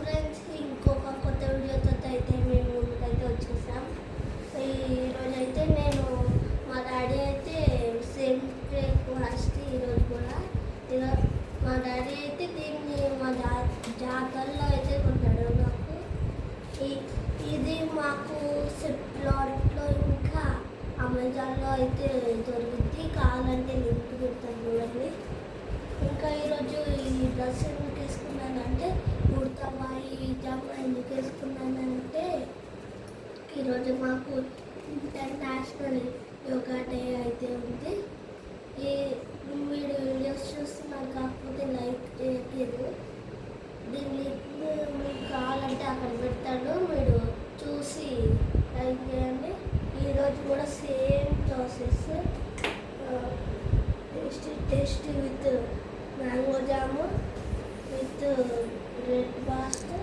Friends, ఇంకొక కొత్త వీడియోతో అయితే మేము ముందుకైతే వచ్చేసాం. ఈరోజు అయితే నేను మా డాడీ అయితే సేమ్ బ్రేక్ఫాస్ట్ ఈరోజు కూడా మా డాడీ అయితే దీన్ని మా జాతరలో అయితే కొట్టాడు నాకు. ఇది మాకు ఫ్లిప్కార్ట్లో ఇంకా అమెజాన్లో అయితే దొరుకుతుంది. కావాలంటే లింక్ పెడతాను చూడండి. ఇంకా ఈరోజు ఈ డ్రెస్ ఎందుకు వేసుకున్నానంటే కుర్తాబాయి జామా ఎందుకు వేసుకున్నానంటే ఈరోజు మాకు ఇంటర్నేషనల్ యోగా డే అయితే ఉంది. మీరు వీడియోస్ చూస్తున్నారు కాకపోతే లైక్ చేయలేదు. దీని లింక్ మీకు కావాలంటే అక్కడ పెడతాను, మీరు చూసి లైక్ చేయండి. ఈరోజు కూడా same process, tasty with mango jam with breakfast.